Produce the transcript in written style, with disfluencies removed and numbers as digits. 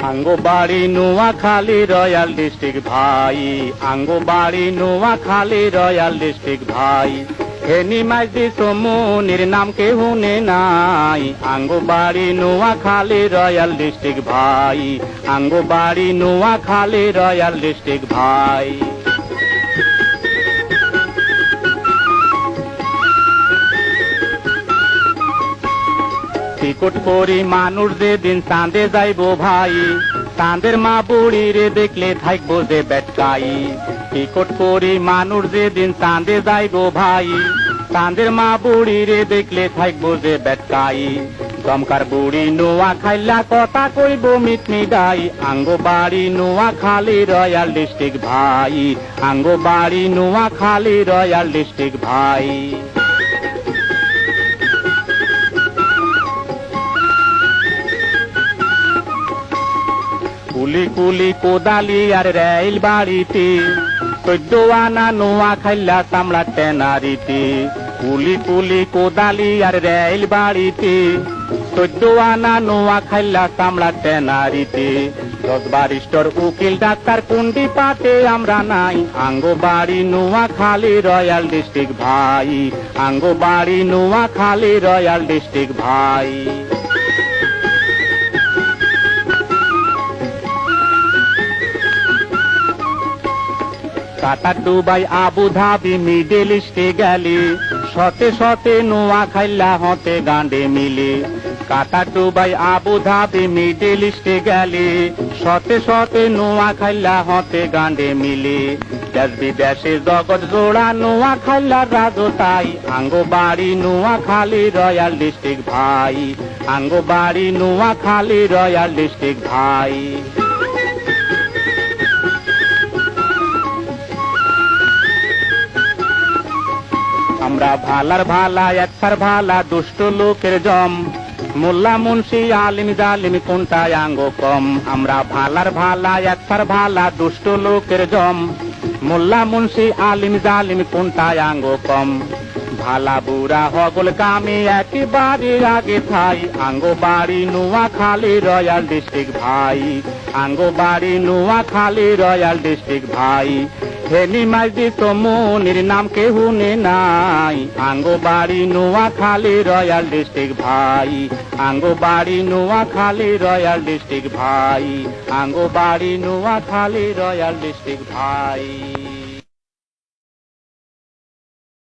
আঙ্গো বাড়ি Noakhali royal district ভাই, আঙ্গো বাড়ি নোয়াখালী রয়্যাল ডিস্ট্রিক্ট ভাই। হেনি মাইজি সমুনির নাম কে হুনে নাই, আঙ্গো বাড়ি নোয়াখালী রয়্যাল ডিস্ট্রিক্ট ভাই, আঙ্গো বাড়ি নোয়াখালী রয়্যাল ডিস্ট্রিক্ট ভাই। টিকট করি মানুষ যেদিন চাঁদে যাইব ভাই, চাঁদের মা বুড়ি রে দেখলে থাকবো যে বেটকাই। টিকট করি মানুষ যেদিন চাঁদে যাইব ভাই, চাঁদের মা বুড়ি রে দেখলে থাকবো যে বেটকাই। দমকার বুড়ি নোয়াখাইলা কথা কইব মিটমিটাই, আঙ্গো বাড়ি নোয়াখালী রয়্যাল ডিস্ট্রিক্ট ভাই, আঙ্গো বাড়ি নোয়াখালী রয়্যাল ডিস্ট্রিক্ট ভাই। কুলি কুলি কোদালি আর রেল বাড়িতে, 14 আনা নোয়াখাইলা চামড়া টেনারিতে। কুলি কুলি কোদালি আর রেল বাড়িতে, 14 আনা নোয়াখাইলা চামড়া টেনারিতে। 10 বারিস্টার উকিল ডাক্তার কুন্ডি পাতে আমরা নাই, আঙ্গো বাড়ি নোয়াখালী রয়্যাল ডিস্ট্রিক্ট ভাই, আঙ্গো বাড়ি নোয়াখালী রয়্যাল ডিস্ট্রিক্ট ভাই। Qatar Dubai Abu Dhabi middle ইস্টে গেলে, শতে শতে নোয়াখাইলা হতে গান্ডে মিলে। Qatar Dubai Abu Dhabi middle ইস্টে গেলে, শতে শতে নোয়াখাইলা হতে গান্ডে মিলে। দেশ বিদেশে জগৎ জোড়া নোয়াখাইলা রাজতাই, আঙ্গো বাড়ি নোয়াখালী রয়্যাল ডিস্ট্রিক্ট ভাই, আঙ্গো বাড়ি নোয়াখালী রয়্যাল ডিস্ট্রিক্ট ভাই। আমরা ভালার ভালা একসার ভালা দুষ্ট লোকের জম, মোল্লা মুন্সি আলিম জালিম কোনটায় আঙ্গো কম। আমরা ভালার ভালা একসার ভালা দুষ্ট লোকের জম, মোল্লা মুন্সি আলিম জালিম কোনটায় আঙ্গো কম। ভালা বুড়া হগল কামি একেবারে আগে থাই, আঙ্গো বাড়ি নোয়াখালী রয়্যাল ডিস্ট্রিক্ট ভাই, আঙ্গো বাড়ি নোয়াখালী রয়্যাল ডিস্ট্রিক্ট ভাই। হেনি মাইজি সমুনির নাম কে হুনে নাই, আঙ্গো বাড়ি নোয়াখালী রয়্যাল ডিস্ট্রিক্ট ভাই, আঙ্গো বাড়ি নোয়াখালী রয়্যাল ডিস্ট্রিক্ট ভাই, আঙ্গো বাড়ি নোয়াখালী রয়্যাল ডিস্ট্রিক্ট ভাই।